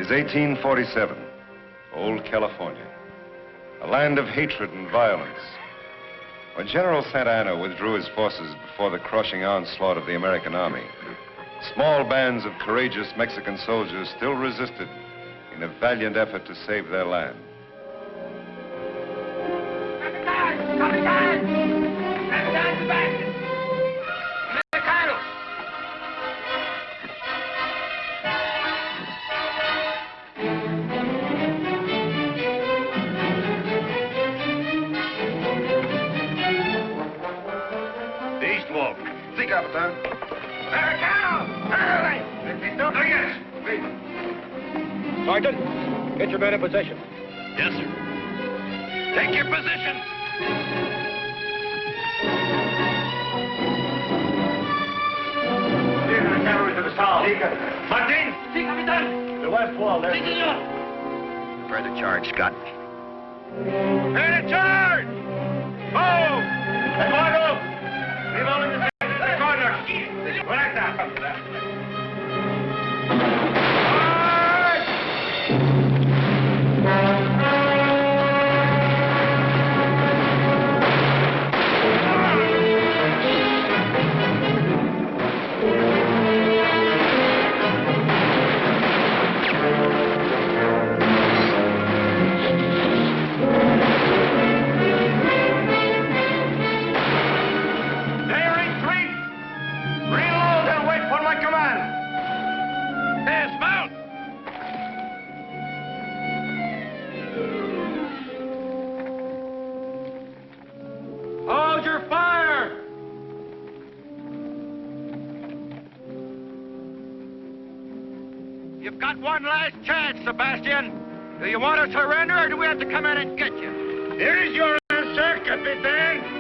is 1847, old California, a land of hatred and violence. When General Santa Anna withdrew his forces before the crushing onslaught of the American army, small bands of courageous Mexican soldiers still resisted in a valiant effort to save their land. Sí, Captain. Sergeant, get your men in position. Yes, sir. Take your positions. The cavalry to the south. Martin! Sí, capitán. The west wall there. Sí, señor. Prepare the charge, Scott. Men in charge! Move! Eduardo! Leave all in the corner. Correcta. Hold your fire! You've got one last chance, Sebastian. Do you want to surrender, or do we have to come in and get you? Here is your answer, Capitan.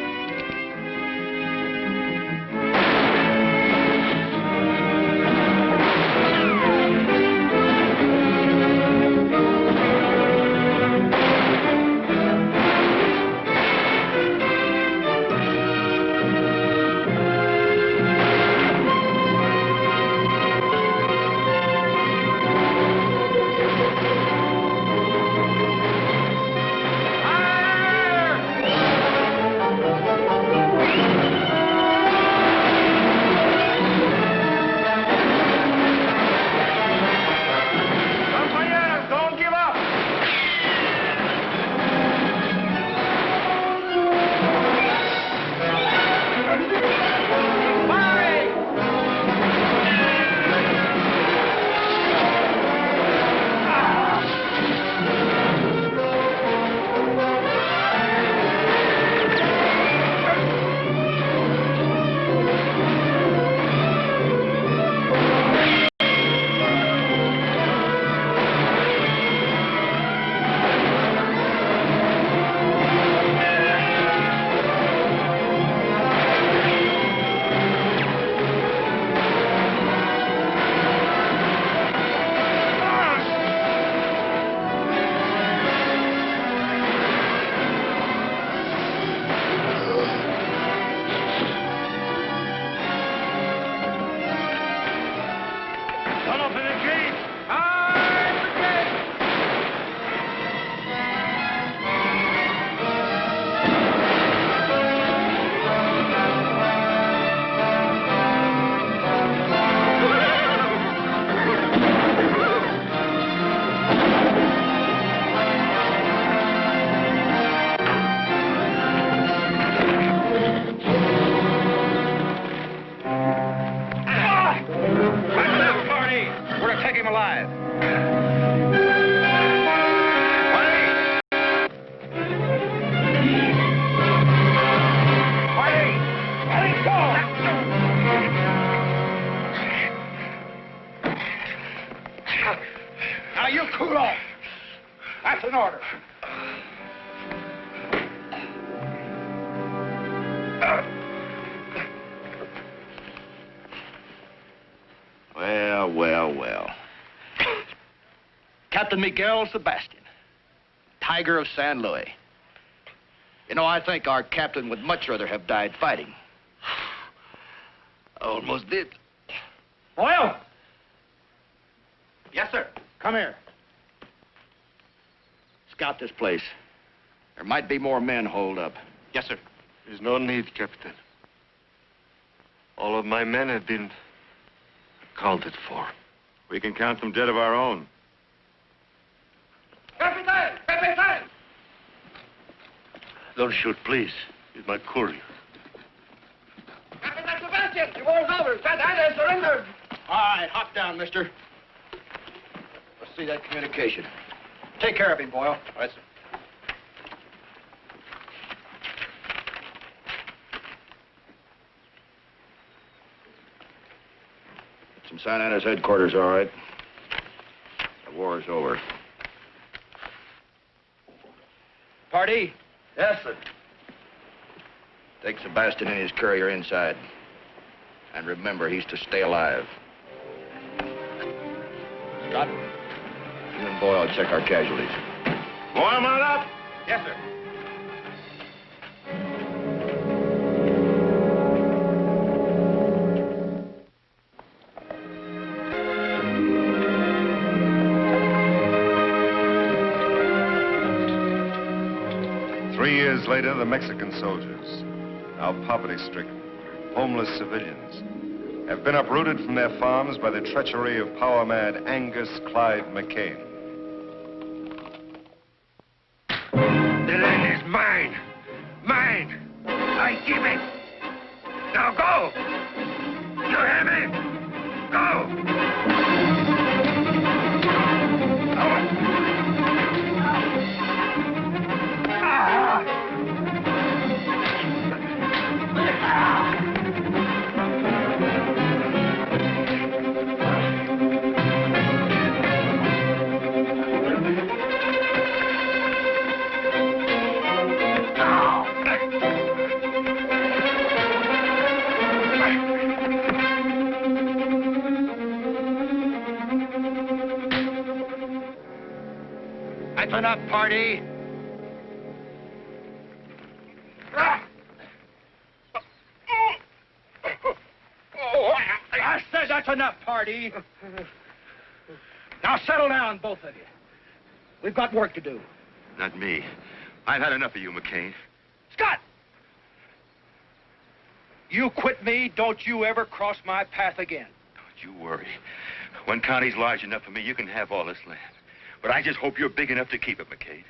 Now you cool off. That's an order. Well. Captain Miguel Sebastian, Tiger of San Luis. You know, I think our captain would much rather have died fighting. Almost did. Oil! Yes, sir. Come here. scout this place. There might be more men holed up. Yes, sir. There's no need, Captain. All of my men have been accounted for. We can count them dead of our own. Captain! Captain! Don't shoot, please. He's my courier. Captain Sebastian, you won't over. Santa Ana surrendered. All right, hop down, mister. Let's see that communication. Take care of him, Boyle. All right, sir. It's from Santa Ana's headquarters, all right. The war is over. Party? Yes, sir. Take Sebastian and his courier inside. And remember, he's to stay alive. Scott, you and Boyle check our casualties. Warm on up. Yes, sir. 3 years later, the Mexican soldiers, now poverty-stricken, homeless civilians, have been uprooted from their farms by the treachery of power-mad Angus Clyde McCain. The land is mine. Mine. I keep it. Now go. You hear me? Go. That's enough, party. I said that's enough, party. Now settle down, both of you. We've got work to do. Not me. I've had enough of you, McCain. Scott! You quit me, don't you ever cross my path again. Don't you worry. One county's large enough for me, you can have all this land. But I just hope you're big enough to keep it, McCain.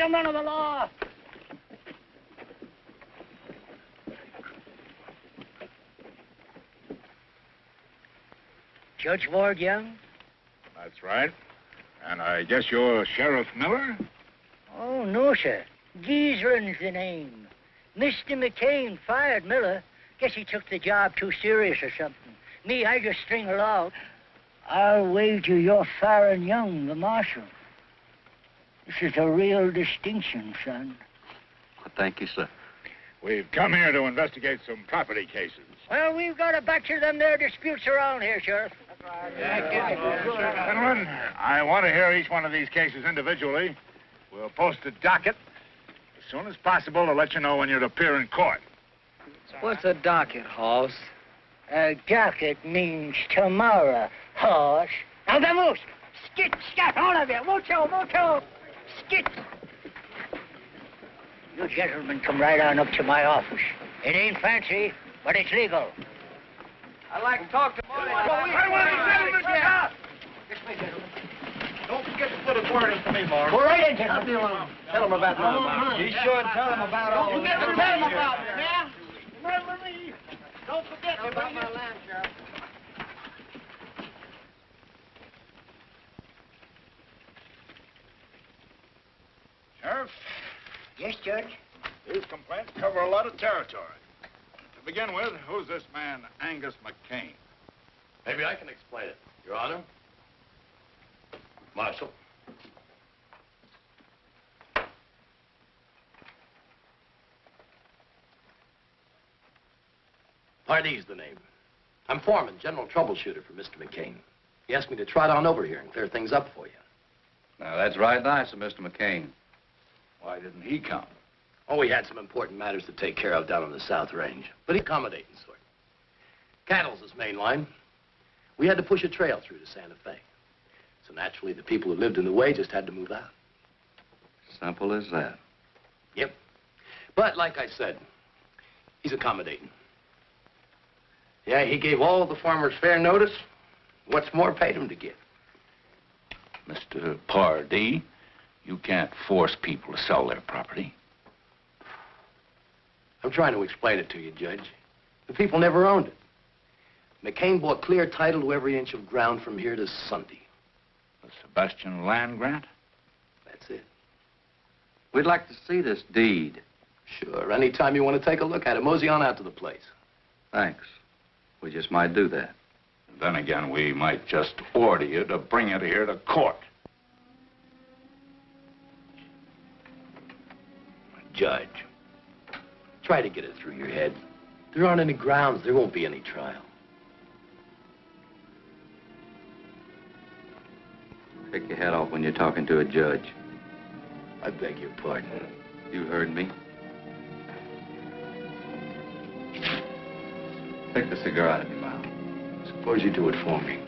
Man of the law. Judge Ward Young? That's right. And I guess you're Sheriff Miller? Oh, no, sir. Geezering's the name. Mr. McCain fired Miller. Guess he took the job too serious or something. Me, I just string along. I'll wager you're firing Young, the marshal. This is a real distinction, son. Thank you, sir. We've come here to investigate some property cases. Well, we've got a batch of them there disputes around here, Sheriff. Gentlemen, I want to hear each one of these cases individually. We'll post a docket as soon as possible to let you know when you're to appear in court. What's a docket, Hoss? A docket means tomorrow, horse. Now, the moose! Skit, scat, all of you! Mucho, mucho! Skit! You gentlemen come right on up to my office. It ain't fancy, but it's legal. I'd like to talk to Marty. I want the gentleman to stop. Yes, my gentlemen. Don't forget to put a word in for me, Mark. Go right in, gentlemen. Tell him about that. Be sure and tell him about all You this. never tell him about it, Yeah? Remember me. Don't forget me, About my land, Sheriff. Sheriff? Sheriff, Yes, Judge. these complaints cover a lot of territory. To begin with, who's this man, Angus McCain? Maybe I can explain it, Your Honor. Marshal. Pardee's the name. I'm foreman, general troubleshooter for Mr. McCain. He asked me to trot on over here and clear things up for you. Now, that's right nice of Mr. McCain. Why didn't he come? Oh, we had some important matters to take care of down on the South Range, but he's accommodating sort. Cattle's his main line. We had to push a trail through to Santa Fe. So naturally, the people who lived in the way just had to move out. Simple as that. Yep. But like I said, he's accommodating. Yeah, he gave all the farmers fair notice. What's more, paid them to give. Mr. Pardee, you can't force people to sell their property. I'm trying to explain it to you, Judge. The people never owned it. McCain bought clear title to every inch of ground from here to Sunday. The Sebastian land grant? That's it. We'd like to see this deed. Sure, anytime you want to take a look at it, mosey on out to the place. Thanks. We just might do that. And then again, we might just order you to bring it here to court. Judge, try to get it through your head. There aren't any grounds. There won't be any trial. Take your head off when you're talking to a judge. I beg your pardon. You heard me. Take the cigar out of your mouth. Suppose you do it for me.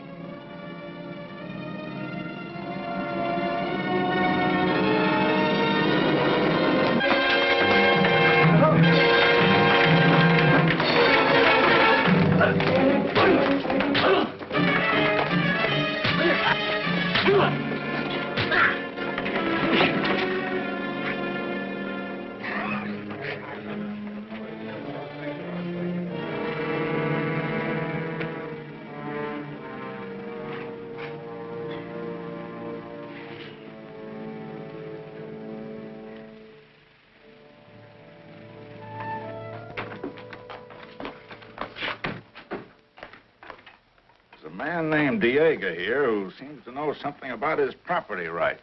There's a man named Diego here who seems to know something about his property rights.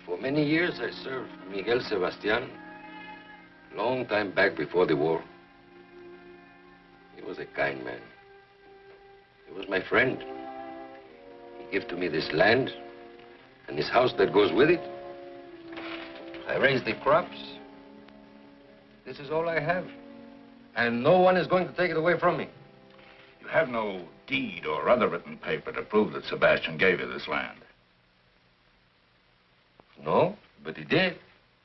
For many years, I served Miguel Sebastian. Long time back before the war. He was a kind man. He was my friend. He gave to me this land and this house that goes with it. I raised the crops. This is all I have. And no one is going to take it away from me. You have no deed or other written paper to prove that Sebastian gave you this land. No, but he did.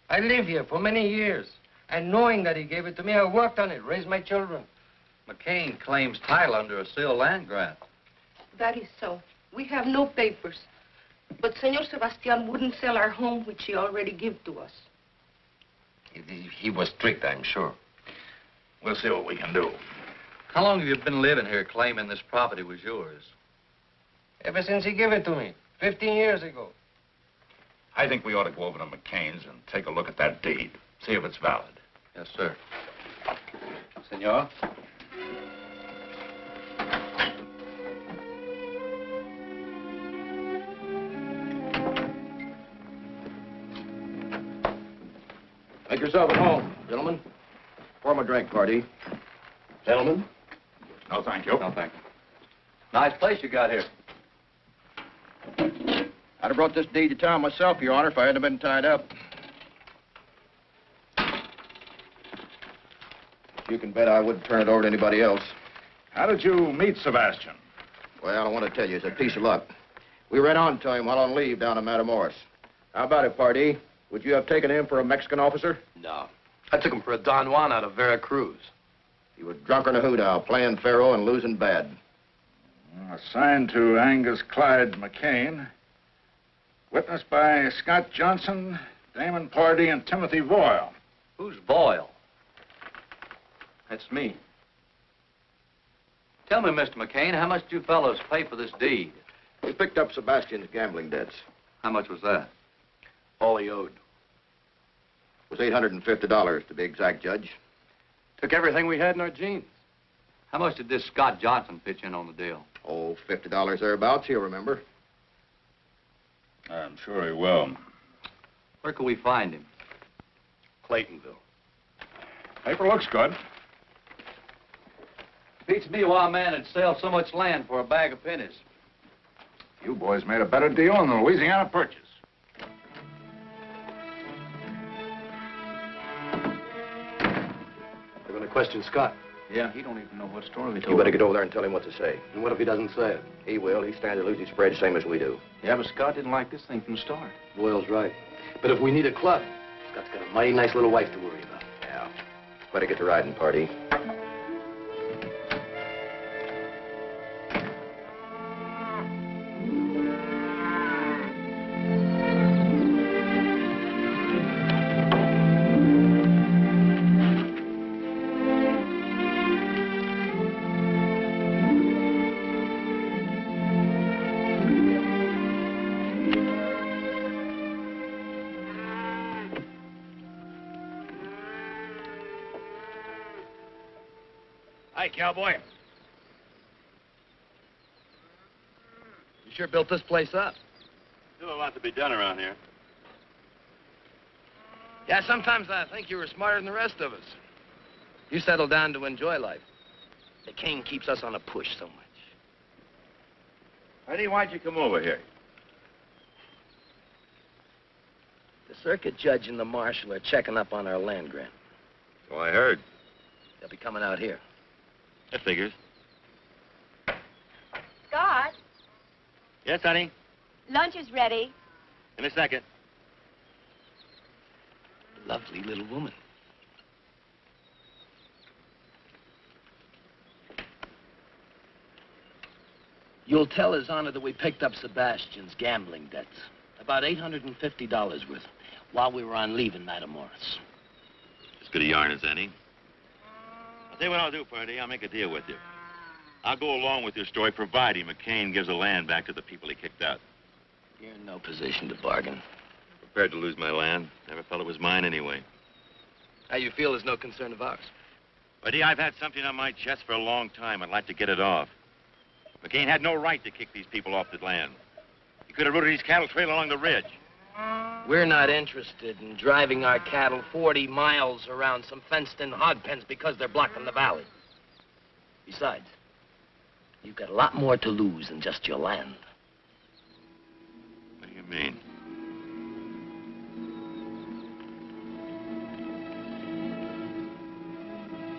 I lived here for many years. And knowing that he gave it to me, I worked on it, raised my children. McCain claims title under a sealed land grant. That is so. We have no papers. But Senor Sebastian wouldn't sell our home, which he already gave to us. He was strict, I'm sure. We'll see what we can do. How long have you been living here claiming this property was yours? Ever since he gave it to me, 15 years ago. I think we ought to go over to McCain's and take a look at that deed, see if it's valid. Yes, sir. Senor? Make yourself at home, gentlemen. Pour 'em a drink, Pardee. Gentlemen? No, thank you. No, thank you. Nice place you got here. I'd have brought this deed to town myself, Your Honor, if I hadn't been tied up. You can bet I wouldn't turn it over to anybody else. How did you meet Sebastian? Well, I want to tell you, it's a piece of luck. We ran on to him while on leave down in Matamoros. How about it, Pardee? Would you have taken him for a Mexican officer? No. I took him for a Don Juan out of Veracruz. He was drunk in a hoodow, playing faro and losing bad. Assigned to Angus Clyde McCain. Witnessed by Scott Johnson, Damon Pardee, and Timothy Boyle. Who's Boyle? That's me. Tell me, Mr. McCain, how much did you fellows pay for this deed? We picked up Sebastian's gambling debts. How much was that? All he owed. It was $850 to be exact, Judge. Took everything we had in our jeans. How much did this Scott Johnson pitch in on the deal? Oh, $50 thereabouts, he'll remember. I'm sure he will. Where can we find him? Claytonville. Paper looks good. Beats me why a man would sell so much land for a bag of pennies. You boys made a better deal on the Louisiana Purchase. They're going to question Scott. Yeah, he don't even know what story we told. You better get over there and tell him what to say. And what if he doesn't say it? He will. He stands to lose his spread same as we do. Yeah, but Scott didn't like this thing from the start. Boyle's right. But if we need a club, Scott's got a mighty nice little wife to worry about. Yeah. Better get to riding, Pardee. Hi, cowboy. You sure built this place up. Still a lot to be done around here. Yeah, sometimes I think you were smarter than the rest of us. You settled down to enjoy life. The king keeps us on a push so much. Eddie, why'd you come over here? The circuit judge and the marshal are checking up on our land grant. So I heard. They'll be coming out here. That figures. Scott, Yes, honey? lunch is ready. In a second. Lovely little woman. You'll tell His Honor that we picked up Sebastian's gambling debts. About $850 worth while we were on leave in Matamoros. As good a yarn as any. I'll tell you what I'll do, Pardee. I'll make a deal with you. I'll go along with your story, providing McCain gives the land back to the people he kicked out. You're in no position to bargain. Prepared to lose my land. Never felt it was mine anyway. How you feel is no concern of ours. Pardee, I've had something on my chest for a long time. I'd like to get it off. McCain had no right to kick these people off the land. He could have routed his cattle trail along the ridge. We're not interested in driving our cattle 40 miles around some fenced-in hog pens because they're blocking the valley. Besides, you've got a lot more to lose than just your land. What do you mean?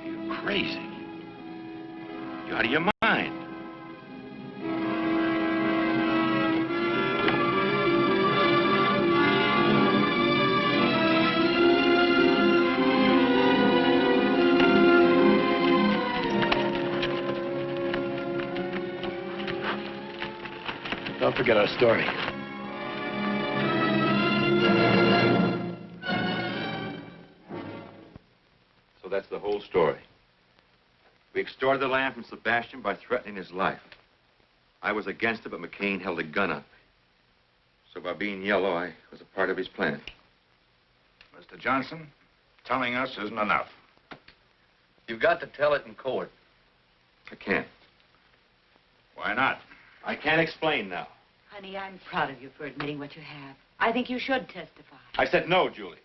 You're crazy. You're out of your mind. Don't forget our story. So that's the whole story. We extorted the land from Sebastian by threatening his life. I was against it, but McCain held a gun on me. So by being yellow, I was a part of his plan. Mr. Johnson, telling us isn't enough. You've got to tell it in court. I can't. Why not? I can't explain now. Honey, I'm proud of you for admitting what you have. I think you should testify. I said no, Julie.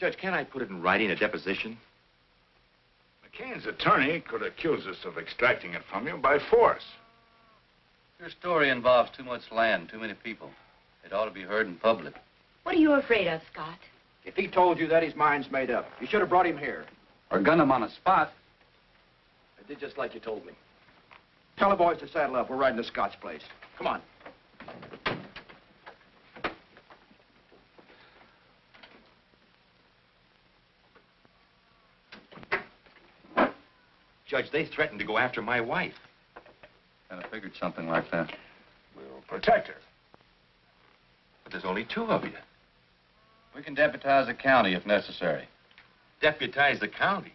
Judge, can't I put it in writing, a deposition? McCain's attorney could accuse us of extracting it from you by force. Your story involves too much land, too many people. It ought to be heard in public. What are you afraid of, Scott? If he told you that, his mind's made up. You should have brought him here. Or gun him on a spot. I did just like you told me. Tell the boys to saddle up. We're riding to Scott's place. Come on. Judge, they threatened to go after my wife. Kind of figured something like that. We'll protect her. But there's only two of you. We can deputize the county if necessary. Deputize the county.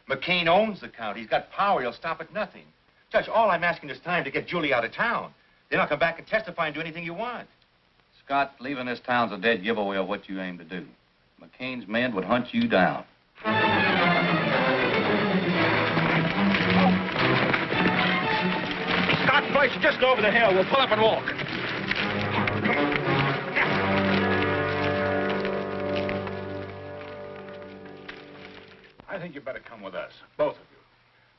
McCain owns the county. He's got power. He'll stop at nothing. Judge, all I'm asking is time to get Julie out of town. Then I'll come back and testify and do anything you want. Scott, leaving this town's a dead giveaway of what you aim to do. McCain's men would hunt you down. Scott's place is just over the hill. We'll pull up and walk. I think you better come with us, both of you.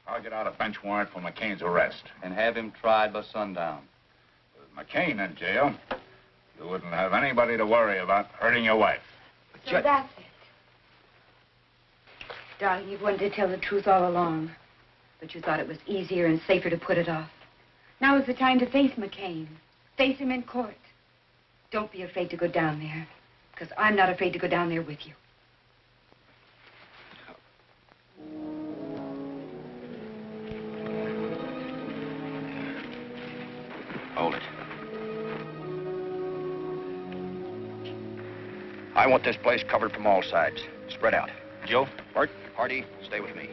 I'll get out a bench warrant for McCain's arrest. And have him tried by sundown. With McCain in jail, you wouldn't have anybody to worry about hurting your wife. So that's it. Darling, you've wanted to tell the truth all along. But you thought it was easier and safer to put it off. Now is the time to face McCain. Face him in court. Don't be afraid to go down there. Because I'm not afraid to go down there with you. Hold it. I want this place covered from all sides. Spread out. Joe, Bart, Hardy, stay with me.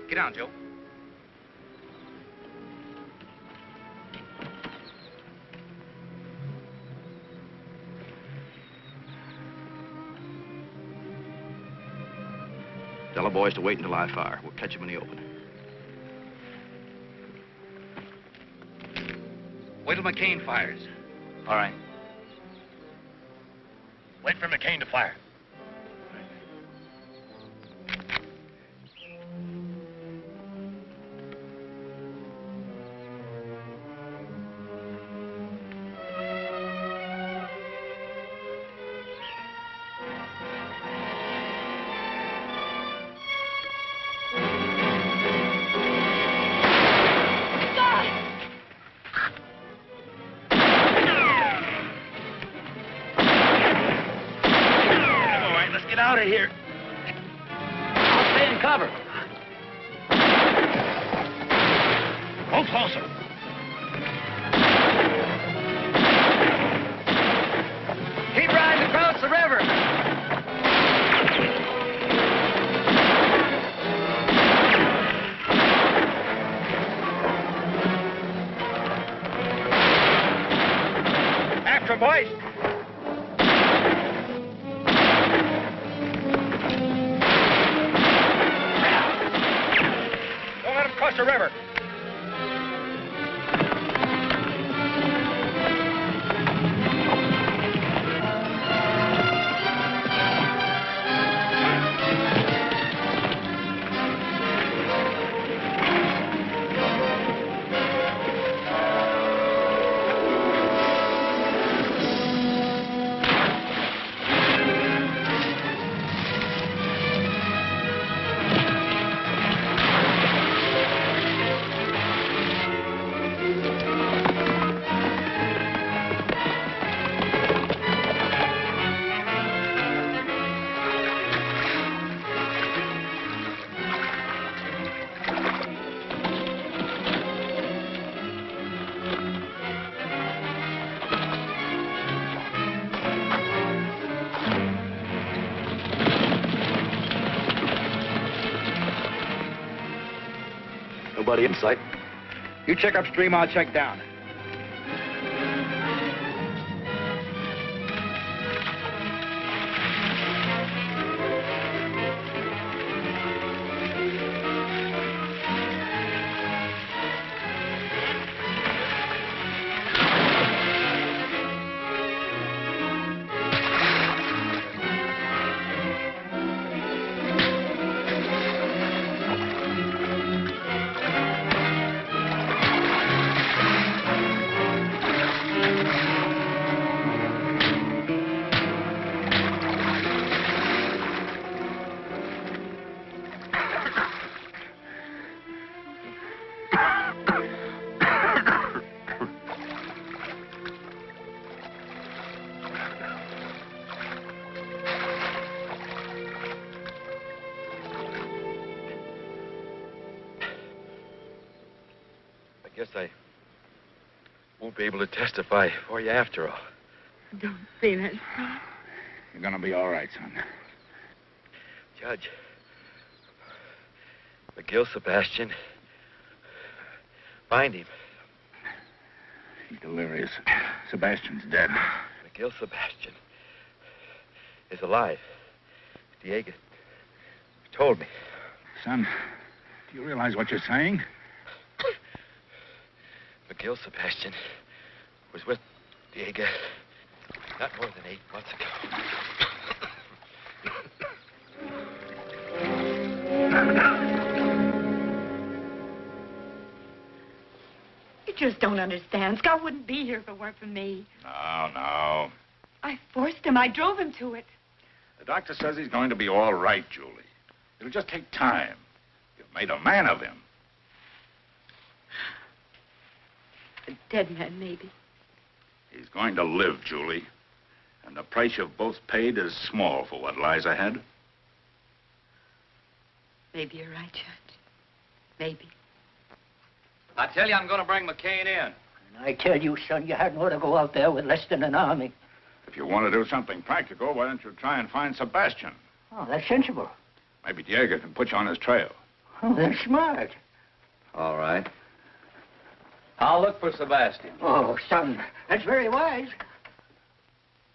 Get down, Joe. Tell the boys to wait until I fire. We'll catch them in the open. Wait till McCain fires. All right. Wait for McCain to fire. Get out of here. I'll stay in cover. Go closer. Keep riding across the river. After, boys. Across the river. Nobody in sight. You check upstream, I'll check down. I guess I won't be able to testify for you after all. Don't say that, Scott. You're gonna be all right, son. Judge, McGill Sebastian. Find him. He's delirious. Sebastian's dead. McGill Sebastian is alive. Diego told me. Son, do you realize what you're saying? McGill Sebastian was with Diego not more than 8 months ago. You just don't understand. Scott wouldn't be here if it weren't for me. No. I forced him. I drove him to it. The doctor says he's going to be all right, Julie. It'll just take time. You've made a man of him. A dead man, maybe. He's going to live, Julie. And the price you've both paid is small for what lies ahead. Maybe you're right, Judge. Maybe. I tell you, I'm going to bring McCain in. And I tell you, son, you hadn't ought to go out there with less than an army. If you want to do something practical, why don't you try and find Sebastian? Oh, that's sensible. Maybe Diego can put you on his trail. Oh, that's smart. All right. I'll look for Sebastian. Oh, son, that's very wise.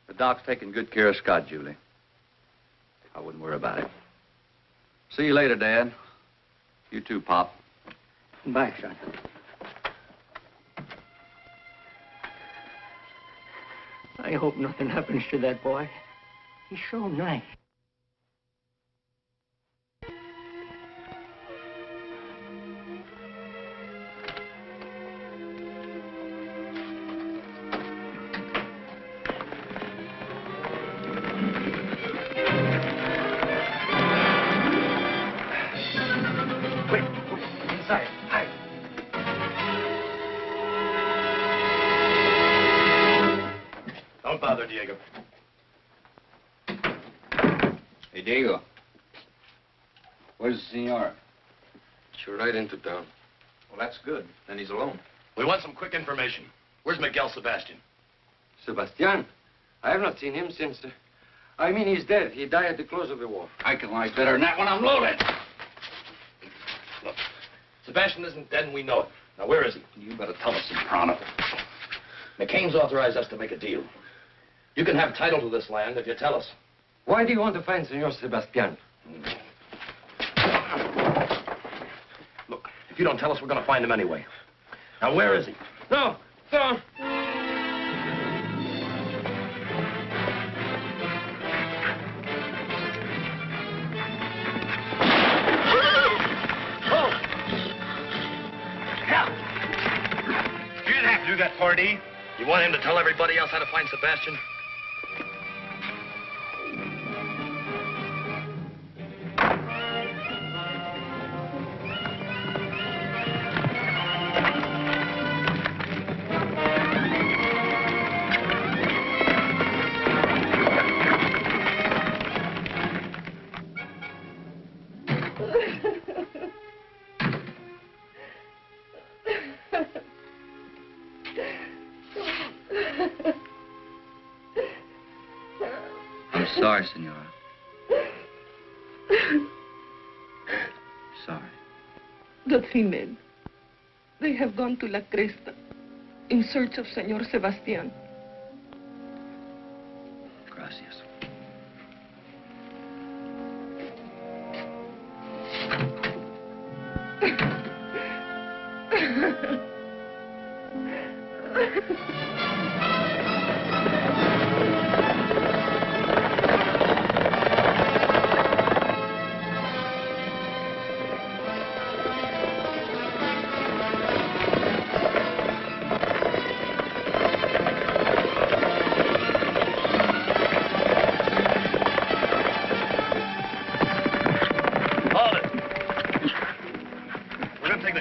The doc's taking good care of Scott, Julie. I wouldn't worry about it. See you later, Dad. You too, Pop. Bye, son. I hope nothing happens to that boy. He's so nice. Don't bother, Diego. Hey, Diego. Where's the senor? Should ride into town. Well, that's good. Then he's alone. We want some quick information. Where's Miguel Sebastian? Sebastian? I have not seen him since... I mean, he's dead. He died at the close of the war. I can lie better than that when I'm loaded. Look, Sebastian isn't dead and we know it. Now, where is he? You better tell us, Soprano. McCain's authorized us to make a deal. You can have title to this land if you tell us. Why do you want to find Senor Sebastian? Look, if you don't tell us, we're going to find him anyway. Now, where is he? No, no. You didn't have to do that, Pardee. You want him to tell everybody else how to find Sebastian? I'm sorry, Senora. Sorry. The 3 men. They have gone to La Cresta in search of Senor Sebastian. Gracias.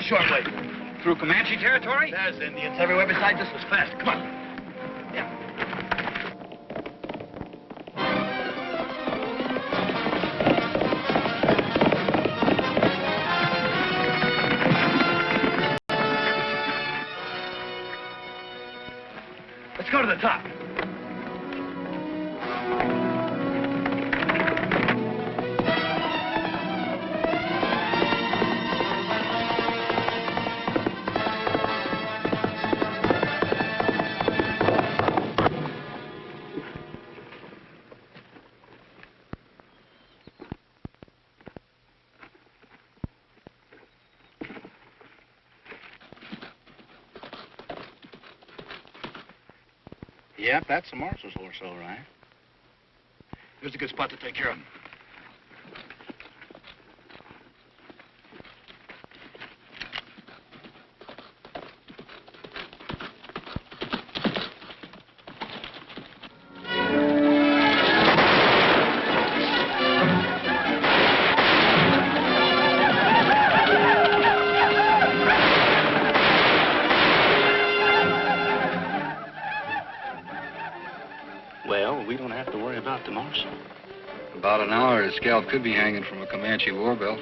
Short way. Through Comanche territory? There's Indians everywhere besides this was fast. Come on. Yeah. Let's go to the top. Yep, that's the marshal's horse, all right. Here's a good spot to take care of him. Well, we don't have to worry about the marshal. About an hour, his scalp could be hanging from a Comanche war belt.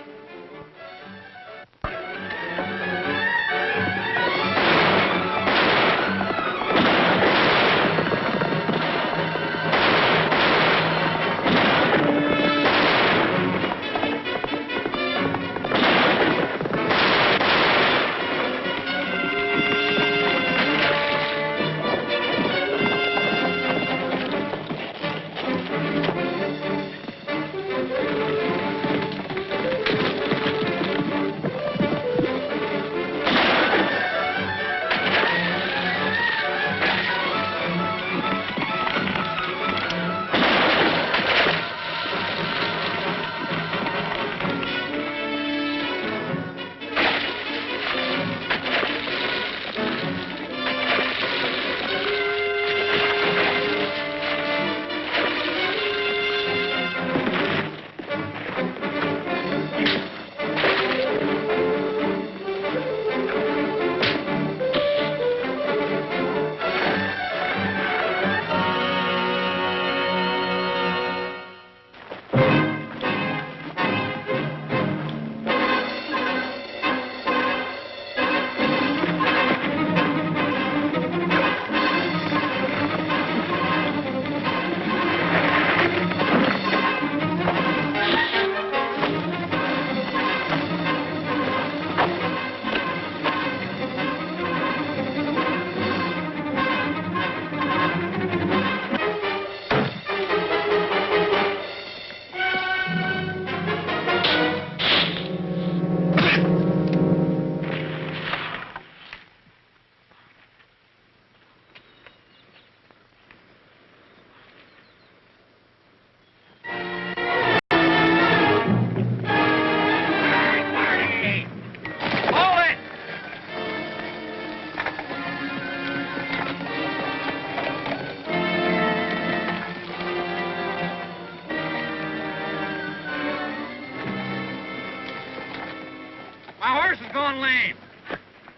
My horse is going lame.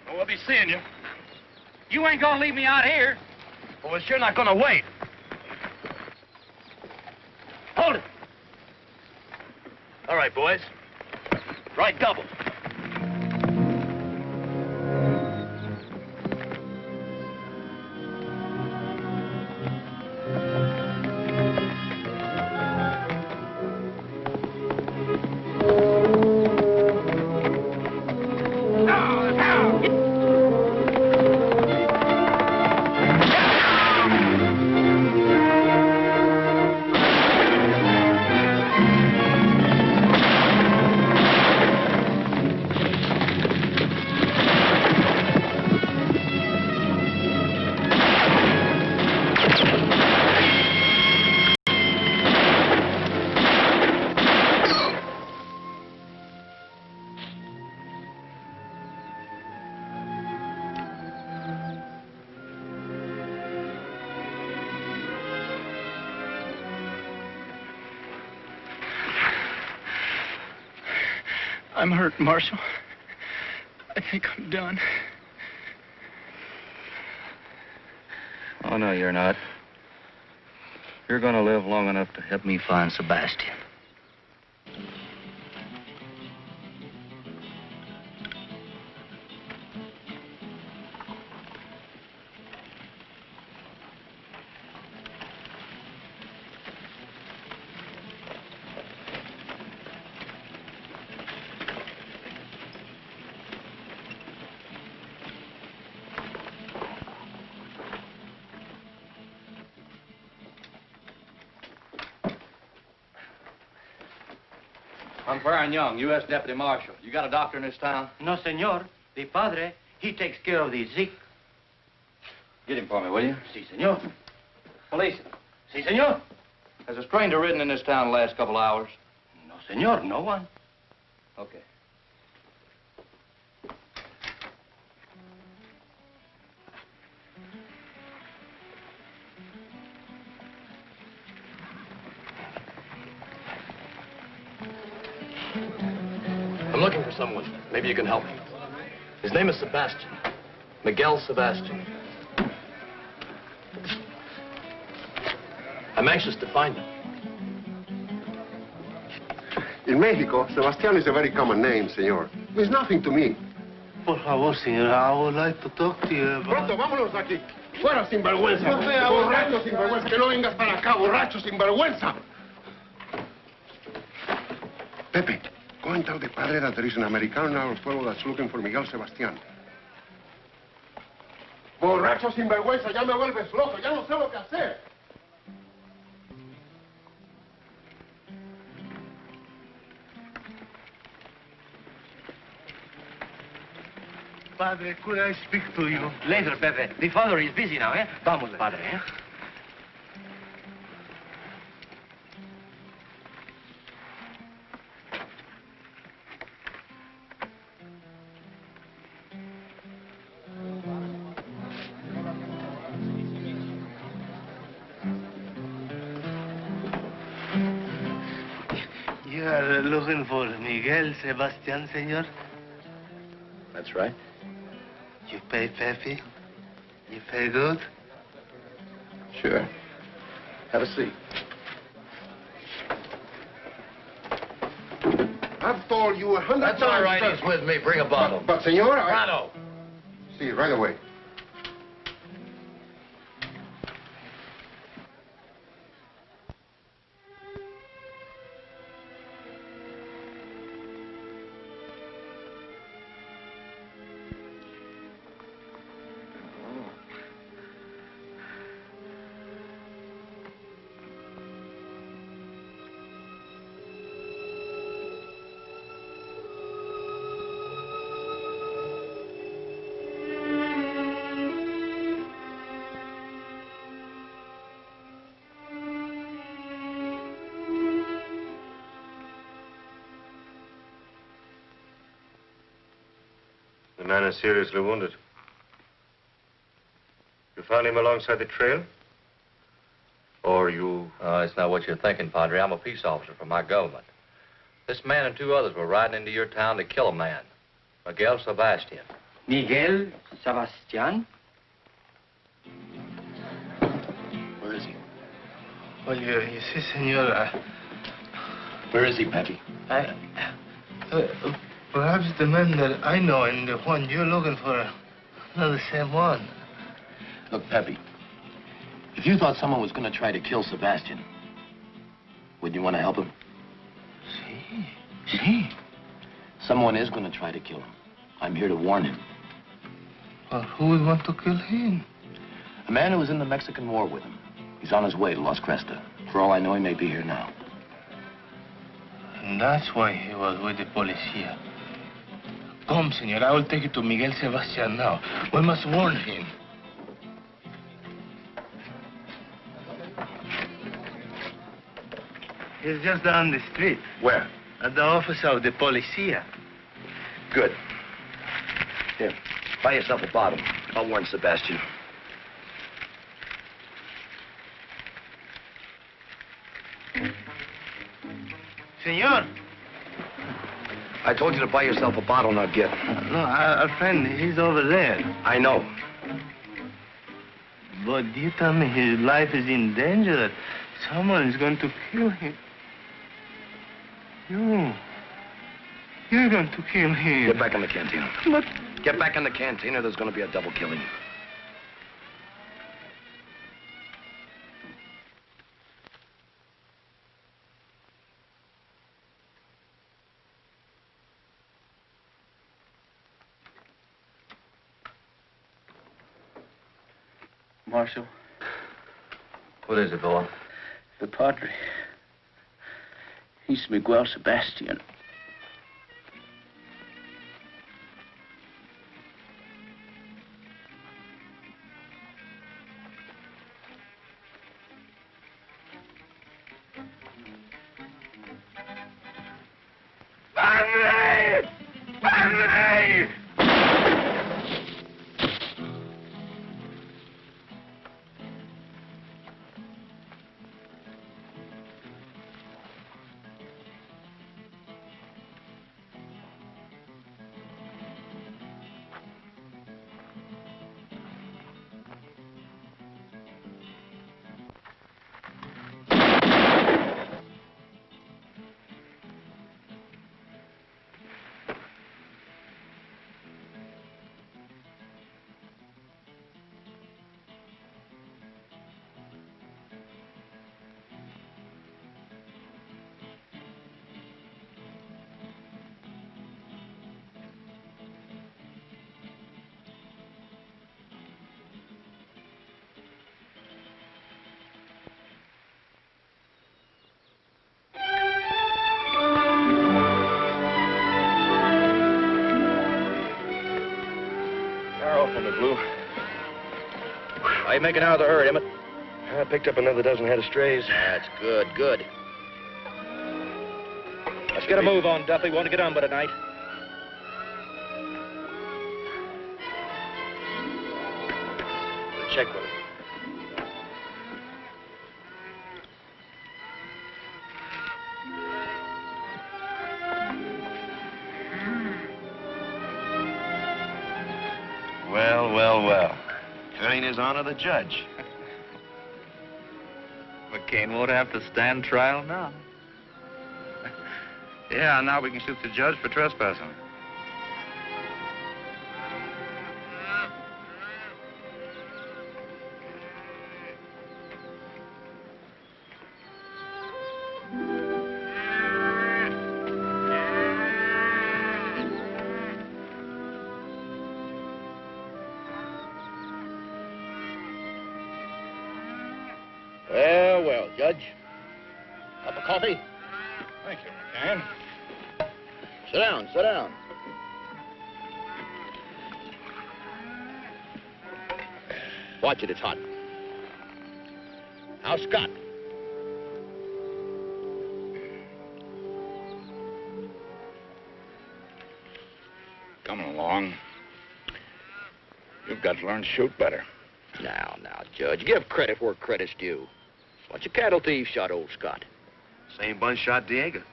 Well, we'll be seeing you. You ain't gonna leave me out here. Well, we're sure not gonna wait. Hold it. All right, boys. Right double. I'm hurt, Marshal. I think I'm done. Oh, no, you're not. You're gonna live long enough to help me find Sebastian. I'm Baron Young, U.S. Deputy Marshal. You got a doctor in this town? No, senor. The padre, he takes care of the sick. Get him for me, will you? Si, senor. Police. Si, senor. Has a stranger ridden in this town the last couple hours? No, senor, no one. Okay. I'm looking for someone. Maybe you can help me. His name is Sebastian. Miguel Sebastian. I'm anxious to find him. In Mexico, Sebastian is a very common name, senor. It means nothing to me. Por favor, señor, I would like to talk to you about... Pronto, vámonos de aquí. Fuera, sinvergüenza. Borracho, sinvergüenza. Que no vengas para acá, borracho, sinvergüenza. Pepe, go and tell the padre that there is an American in our pueblo that's looking for Miguel Sebastián. Borracho, sinvergüenza, ya me vuelves loco. Ya no sé lo que hacer. Padre, could I speak to you? Later, Pepe. The father is busy now, eh? Vamos, padre, eh? You are looking for Miguel Sebastián, señor? That's right. You pay Pepe? You pay good? Sure. Have a seat. I've told you 100 times. That's all right, sir. he's with me. Bring a bottle. But senor, Bravo. See, right away. The man is seriously wounded. You found him alongside the trail? Or you... It's not what you're thinking, Padre. I'm a peace officer for my government. This man and two others were riding into your town to kill a man, Miguel Sebastian. Miguel Sebastián? Where is he? Well, you see, senor, Where is he, Pepe? perhaps the man that I know and the one you're looking for are not the same one. Look, Pepe, if you thought someone was going to try to kill Sebastian, would you want to help him? See? Someone is going to try to kill him. I'm here to warn him. Well, who would want to kill him? A man who was in the Mexican War with him. He's on his way to Las Crestas. For all I know, he may be here now. And that's why he was with the policia. Come, senor, I will take you to Miguel Sebastián now. We must warn him. He's just down the street. Where? At the office of the policia. Good. Here, buy yourself a bottle. I'll warn Sebastian. Senor. I told you to buy yourself a bottle, not get. No, our friend, he's over there. I know. But you tell me his life is in danger, that someone is going to kill him. You're going to kill him. Get back in the cantina. But... Get back in the cantina. There's going to be a double killing. Marshal. What is it, boy? The padre. He's Miguel Sebastian. die! How you making out of the herd, Emmett? I picked up another dozen head of strays. That's good, good. Let's get a move on, Duffy. We want to get on by tonight. Check with him. Well. Turning his honor the judge. McCain won't have to stand trial now. Yeah, now we can shoot the judge for trespassing. Well, Judge. Cup of coffee? Thank you, McCain. Sit down. Watch it, it's hot. How's Scott? Coming along. You've got to learn to shoot better. Now, Judge, give credit where credit's due. Bunch of cattle thieves shot old Scott. Same bunch shot Diego.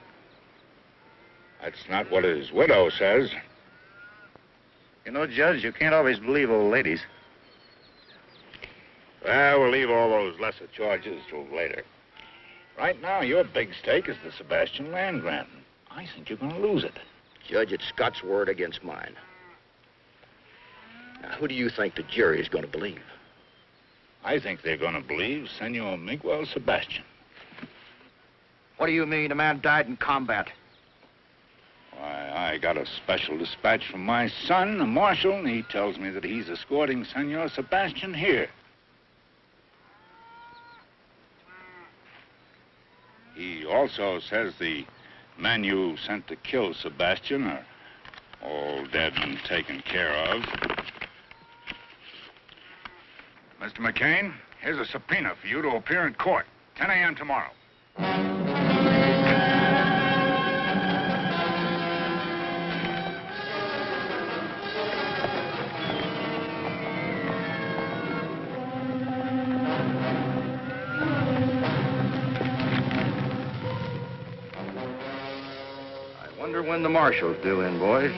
That's not what his widow says. You know, Judge, you can't always believe old ladies. Well, we'll leave all those lesser charges till later. Right now, your big stake is the Sebastian land grant. I think you're going to lose it. Judge, it's Scott's word against mine. Now, who do you think the jury is going to believe? I think they're going to believe Senor Miguel Sebastian. What do you mean? A man died in combat. Why, I got a special dispatch from my son, the marshal, and he tells me that he's escorting Senor Sebastian here. He also says the men you sent to kill Sebastian are all dead and taken care of. Mr. McCain, here's a subpoena for you to appear in court, 10 a.m. tomorrow. I wonder when the marshal's due in, boys.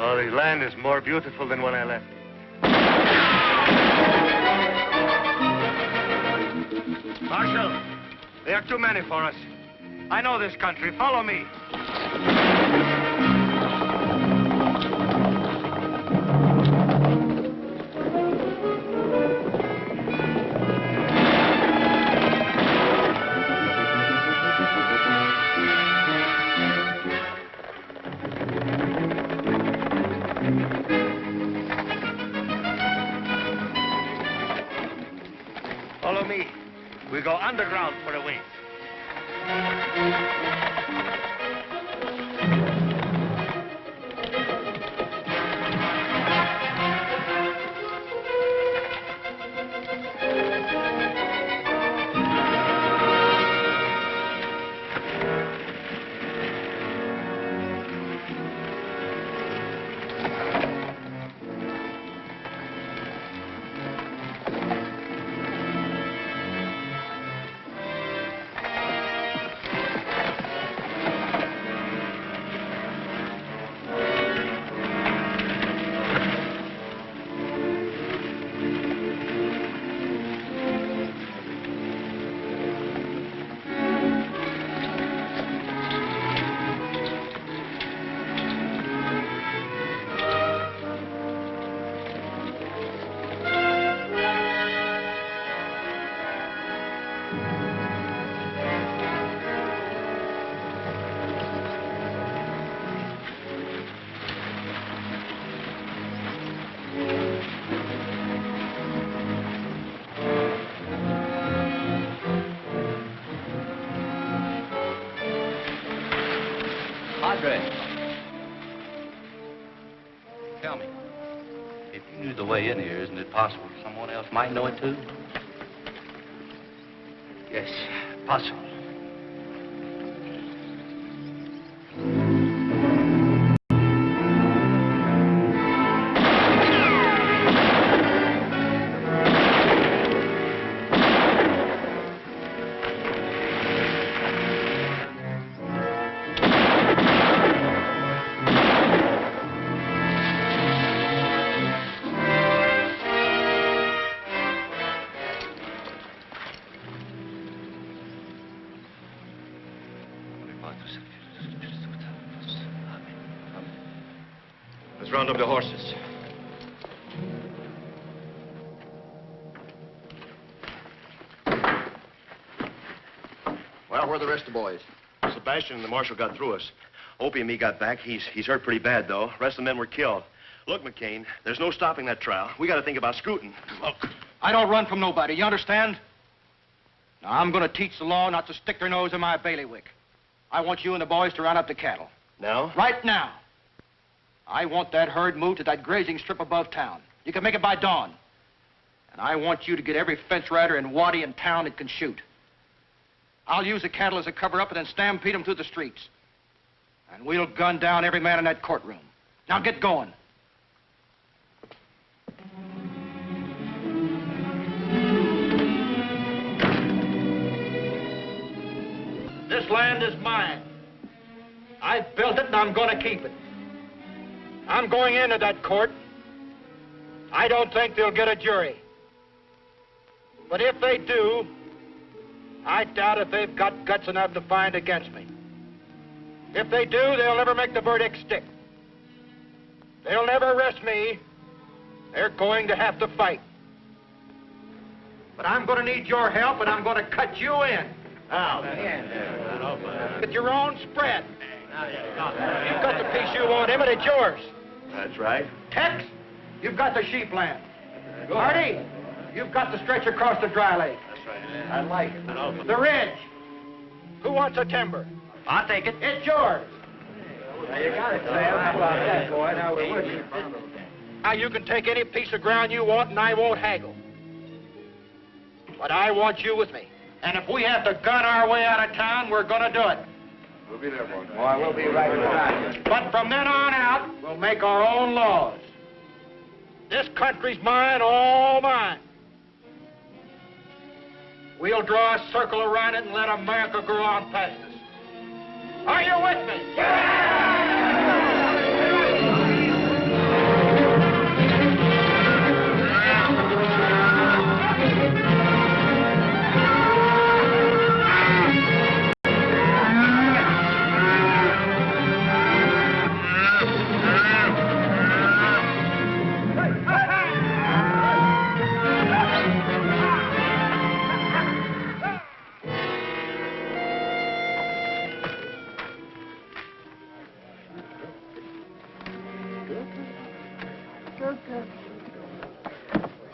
Oh, the land is more beautiful than when I left. Marshal, there are too many for us. I know this country. Follow me. Follow me. We go underground for a wait. Tell me, if you knew the way in here, isn't it possible someone else might know it too? Yes, possible. Let's round up the horses. Well, where are the rest of the boys? Sebastian and the marshal got through us. Opie and me got back. He's hurt pretty bad, though. Rest of the men were killed. Look, McCain, there's no stopping that trial. We got to think about scooting. Look, I don't run from nobody, you understand? Now, I'm going to teach the law not to stick their nose in my bailiwick. I want you and the boys to round up the cattle. Now? Right now. I want that herd moved to that grazing strip above town. You can make it by dawn. And I want you to get every fence rider and waddy in town that can shoot. I'll use the cattle as a cover-up and then stampede them through the streets. And we'll gun down every man in that courtroom. Now get going. This land is mine. I built it and I'm going to keep it. I'm going into that court. I don't think they'll get a jury. But if they do, I doubt if they've got guts enough to find against me. If they do, they'll never make the verdict stick. They'll never arrest me. They're going to have to fight. But I'm going to need your help, and I'm going to cut you in. Now, with your own spread. You've got the piece you want, Emmett, it's yours. That's right. Tex, you've got the sheep land. Hardy, you've got the stretch across the dry lake. That's right. I like it. The ridge. Who wants a timber? I'll take it. It's yours. Now, you got it, Sam. How about that, boy? Now, we're with you. Now, you can take any piece of ground you want, and I won't haggle. But I want you with me. And if we have to gun our way out of town, we're going to do it. We'll be there, boy. Boy, we'll be right behind you. But from then on out, we'll make our own laws. This country's mine, all mine. We'll draw a circle around it and let America go on past us. Are you with me? Yeah!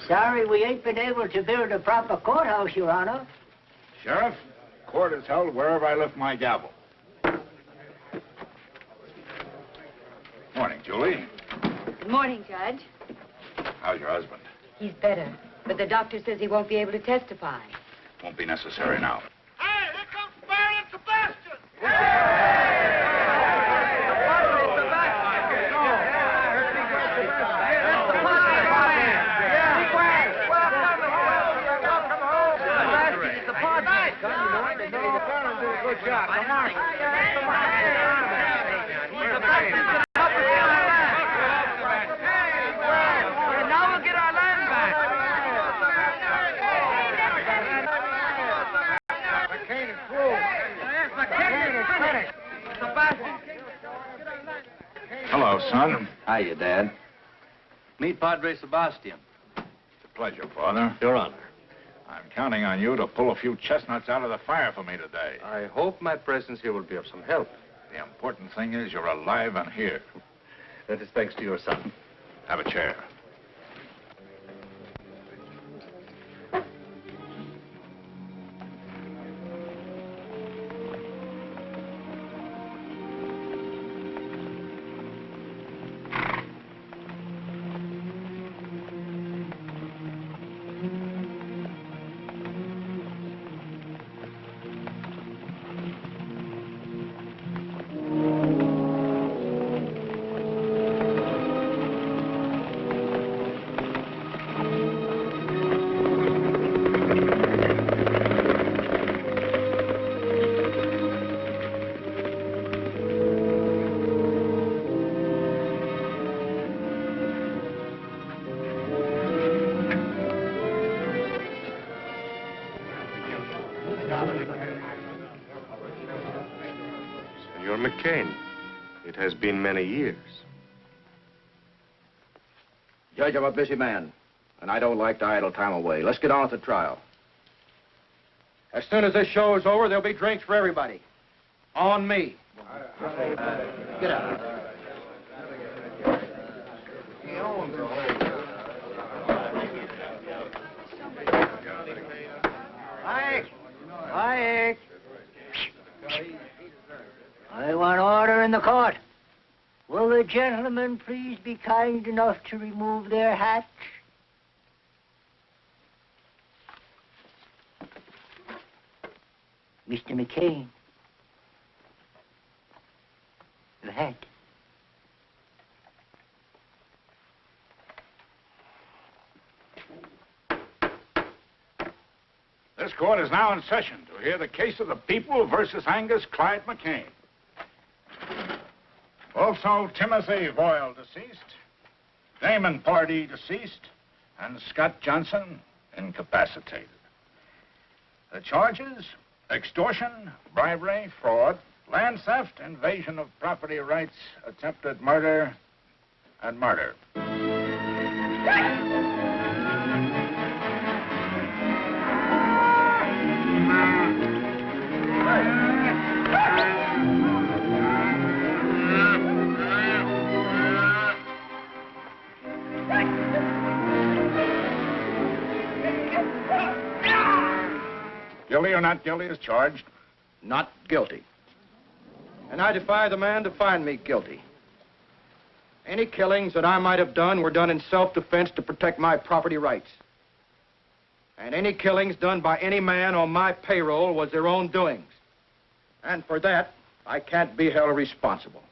Sorry we ain't been able to build a proper courthouse, Your Honor. Sheriff, court is held wherever I lift my gavel. Morning, Julie. Good morning, Judge. How's your husband? He's better, but the doctor says he won't be able to testify. Won't be necessary now. Hey, here comes Baron Sebastian! Good job. Come on. Now we'll get our land back. McCain is through. McCain is finished. Hello, son. Hiya, Dad. Meet Padre Sebastian. It's a pleasure, Father. Your Honor. I'm counting on you to pull a few chestnuts out of the fire for me today. I hope my presence here will be of some help. The important thing is you're alive and here. That is thanks to your son. Have a chair. Senor McCain, it has been many years. Judge, I'm a busy man, and I don't like to idle time away. Let's get on with the trial. As soon as this show is over, there'll be drinks for everybody. On me. Get out. Ike! Ike! I want order in the court. Will the gentlemen please be kind enough to remove their hats? Mr. McCain. Your hat. This court is now in session to hear the case of the people versus Angus Clyde McCain. Also, Timothy Voyle, deceased, Damon Pardee, deceased, and Scott Johnson, incapacitated. The charges: extortion, bribery, fraud, land theft, invasion of property rights, attempted murder, and murder. Guilty or not guilty as charged? Not guilty. And I defy the man to find me guilty. Any killings that I might have done were done in self-defense to protect my property rights. And any killings done by any man on my payroll was their own doings. And for that, I can't be held responsible.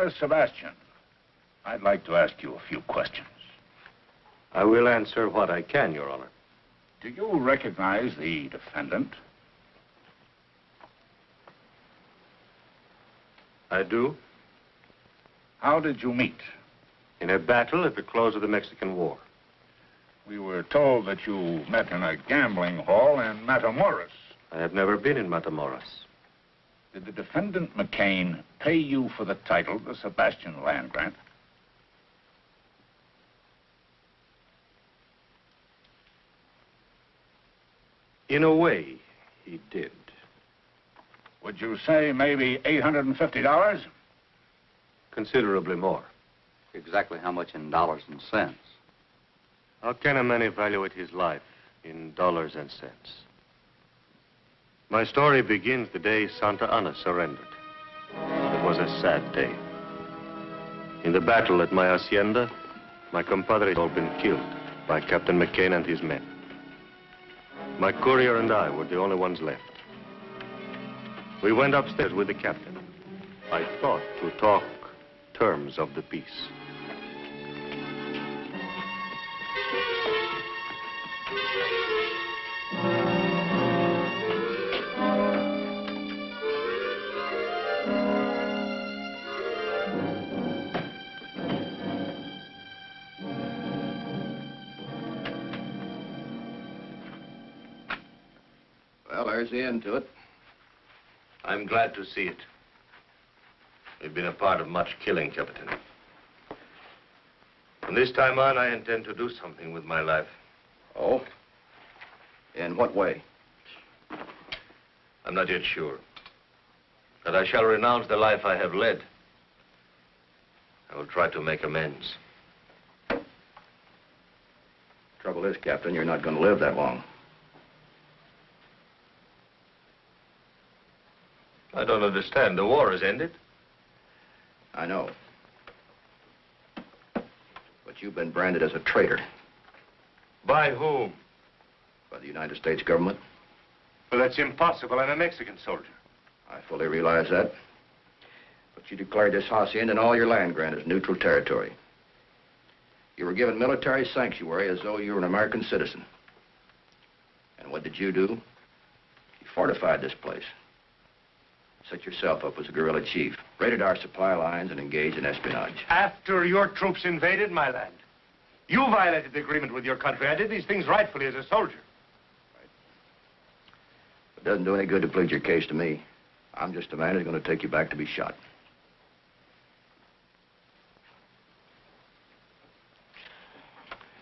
Father Sebastian, I'd like to ask you a few questions. I will answer what I can, Your Honor. Do you recognize the defendant? I do. How did you meet? In a battle at the close of the Mexican War. We were told that you met in a gambling hall in Matamoros. I have never been in Matamoros. Did the defendant McCain pay you for the title, the Sebastian land grant? In a way, he did. Would you say maybe $850? Considerably more. Exactly how much in dollars and cents? How can a man evaluate his life in dollars and cents? My story begins the day Santa Ana surrendered. It was a sad day. In the battle at my hacienda, my compadre had all been killed by Captain McCain and his men. My courier and I were the only ones left. We went upstairs with the captain. I thought to talk terms of the peace. Well, there's the end to it. I'm glad to see it. We've been a part of much killing, Captain. From this time on, I intend to do something with my life. Oh? In what way? I'm not yet sure. But I shall renounce the life I have led. I will try to make amends. Trouble is, Captain, you're not going to live that long. I don't understand. The war has ended. I know. But you've been branded as a traitor. By whom? By the United States government. Well, that's impossible. I'm a Mexican soldier. I fully realize that. But you declared this hacienda and all your land grant as neutral territory. You were given military sanctuary as though you were an American citizen. And what did you do? You fortified this place. Set yourself up as a guerrilla chief, raided our supply lines, and engaged in espionage. After your troops invaded my land, you violated the agreement with your country. I did these things rightfully as a soldier. It doesn't do any good to plead your case to me. I'm just a man who's going to take you back to be shot.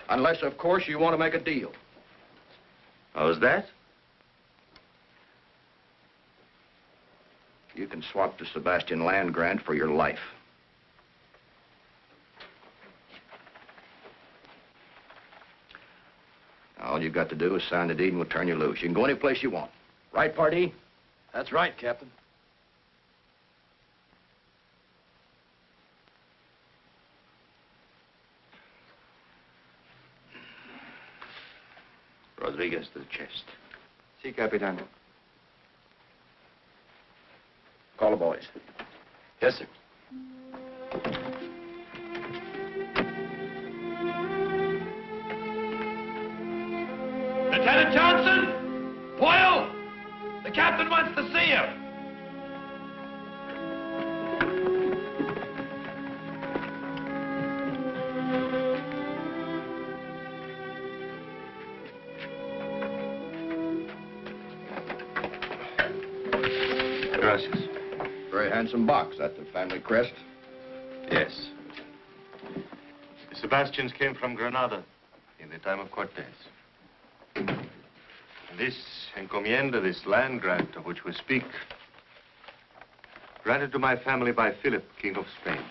Unless, of course, you want to make a deal. How's that? You can swap the Sebastian land grant for your life. All you've got to do is sign the deed and we'll turn you loose. You can go any place you want. Right, Pardee? That's right, Captain. Rodriguez to the chest. Si, Capitan. Call the boys. Yes, sir. Lieutenant Johnson! Boyle! The captain wants to see you. Gracias. Very handsome box. That the family crest? Yes. The Sebastians came from Granada in the time of Cortez. And this encomienda, this land grant of which we speak, granted to my family by Philip, King of Spain.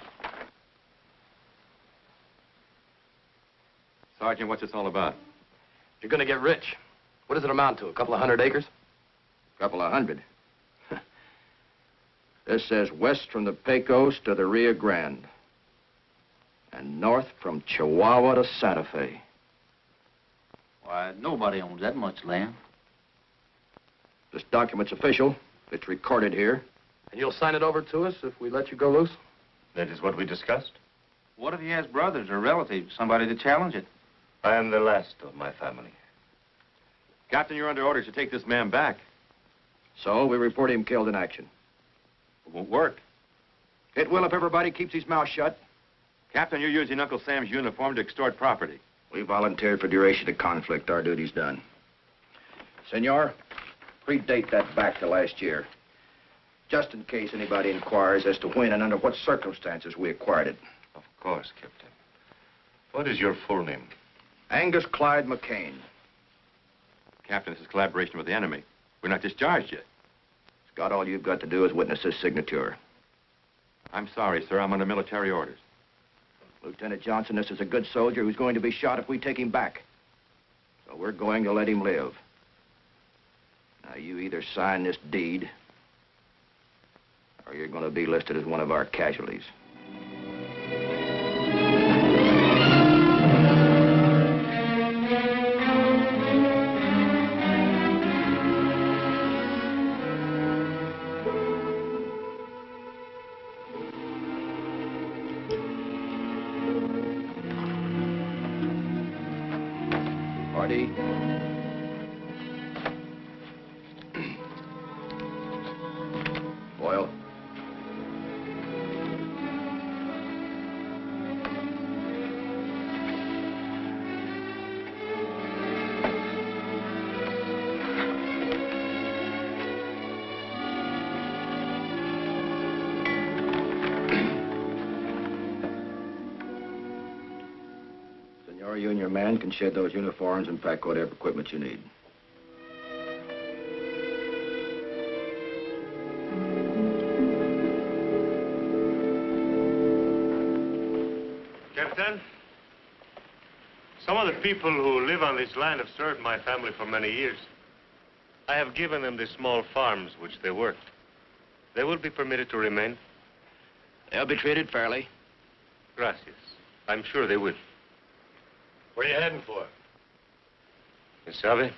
Sergeant, what's this all about? You're going to get rich. What does it amount to, a couple of 100 acres? Couple of 100? This says west from the Pecos to the Rio Grande. And north from Chihuahua to Santa Fe. Why, nobody owns that much land. This document's official. It's recorded here. And you'll sign it over to us if we let you go loose? That is what we discussed. What if he has brothers or relatives, somebody to challenge it? I am the last of my family. Captain, you're under orders to take this man back. So we report him killed in action. It won't work. It will if everybody keeps his mouth shut. Captain, you're using Uncle Sam's uniform to extort property. We volunteered for duration of conflict. Our duty's done. Senor, predate that back to last year. Just in case anybody inquires as to when and under what circumstances we acquired it. Of course, Captain. What is your full name? Angus Clyde McCain. Captain, this is collaboration with the enemy. We're not discharged yet. Scott, all you've got to do is witness his signature. I'm sorry, sir. I'm under military orders. Lieutenant Johnson, this is a good soldier who's going to be shot if we take him back. So we're going to let him live. Now, you either sign this deed, or you're going to be listed as one of our casualties. Party. Boyle. Senor, you and your man can shed those uniforms and pack whatever equipment you need. Captain, some of the people who live on this land have served my family for many years. I have given them the small farms which they worked. They will be permitted to remain. They'll be treated fairly. Gracias. I'm sure they will. Where are you heading for? You sabe,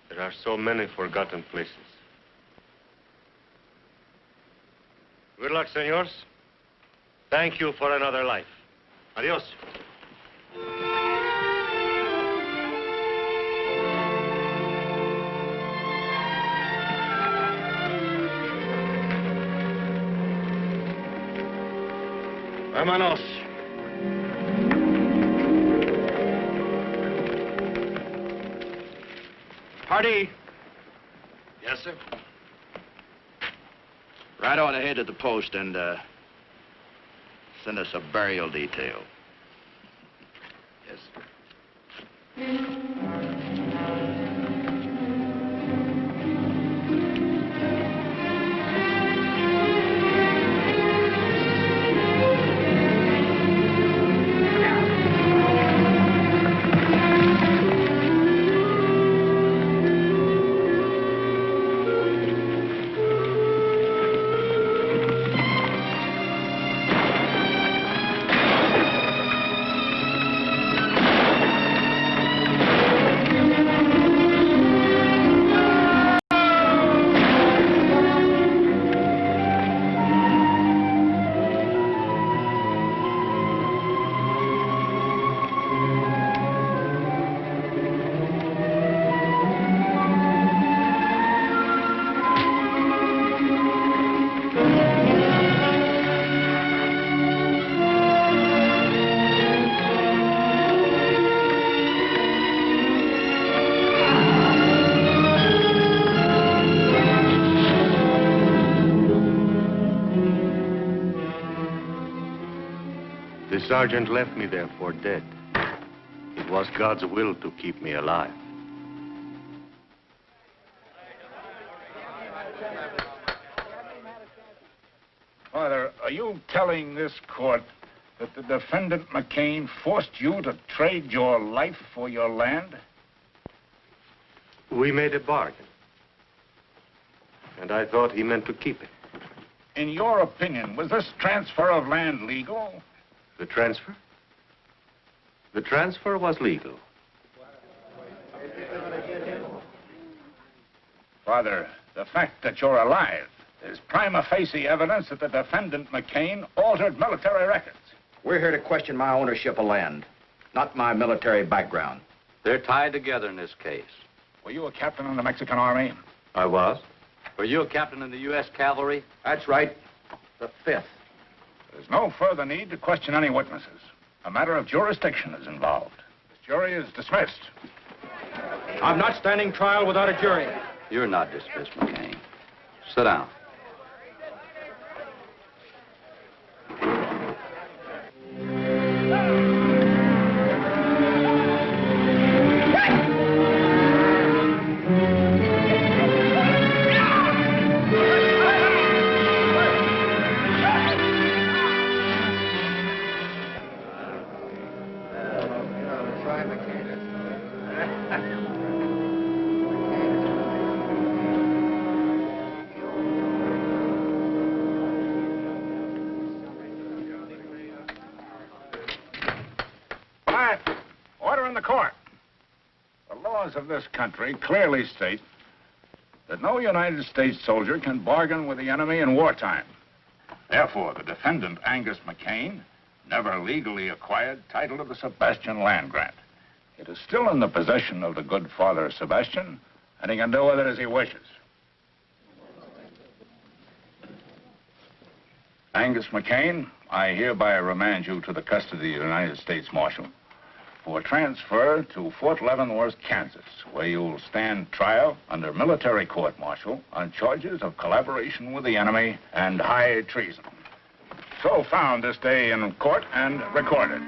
there are so many forgotten places. Good luck, senors. Thank you for another life. Adios. Vámonos. Party. Yes, sir. Ride on ahead to the post and, send us a burial detail. Yes, sir. The sergeant left me there for dead. It was God's will to keep me alive. Father, are you telling this court that the defendant McCain forced you to trade your life for your land? We made a bargain. And I thought he meant to keep it. In your opinion, was this transfer of land legal? The transfer? The transfer was legal. Father, the fact that you're alive There's prima facie evidence that the defendant, McCain, altered military records. We're here to question my ownership of land, not my military background. They're tied together in this case. Were you a captain in the Mexican Army? I was. Were you a captain in the U.S. Cavalry? That's right. The 5th. There's no further need to question any witnesses. A matter of jurisdiction is involved. This jury is dismissed. I'm not standing trial without a jury. You're not dismissed, McCain. Sit down. Order in the court. The laws of this country clearly state that no United States soldier can bargain with the enemy in wartime. Therefore, the defendant, Angus McCain, never legally acquired title to the Sebastian land grant. It is still in the possession of the good Father Sebastian, and he can do with it as he wishes. Angus McCain, I hereby remand you to the custody of the United States Marshal for transfer to Fort Leavenworth, Kansas, where you'll stand trial under military court-martial on charges of collaboration with the enemy and high treason. So found this day in court and recorded.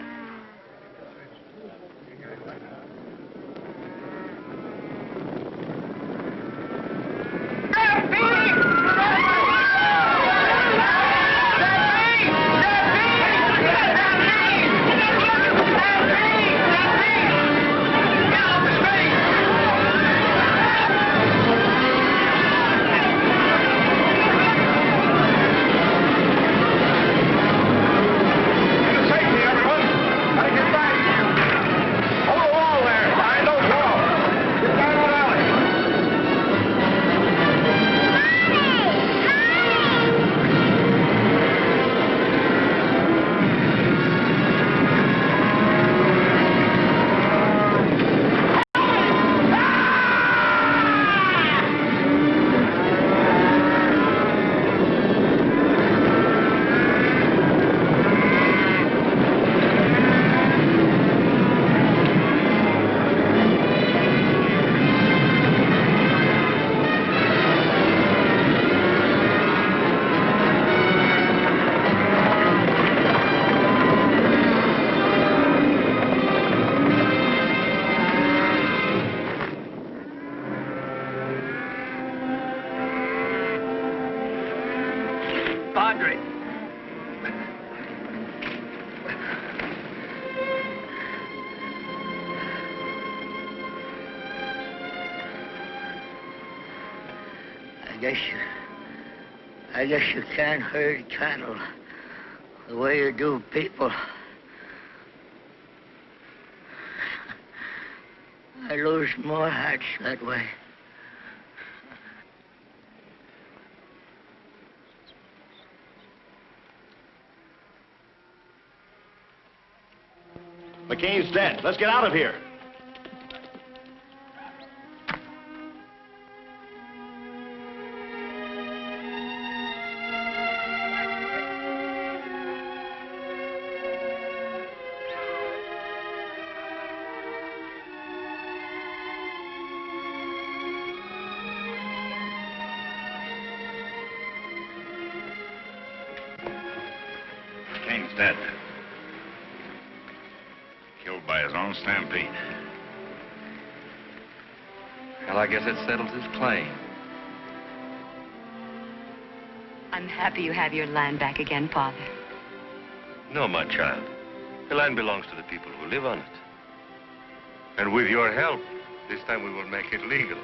Padre. I guess you can't herd cattle the way you do people. I lose more hearts that way. McCain's dead. Let's get out of here. McCain's dead. Killed by his own stampede. Well, I guess it settles his claim. I'm happy you have your land back again, Father. No, my child. The land belongs to the people who live on it. And with your help, this time we will make it legal.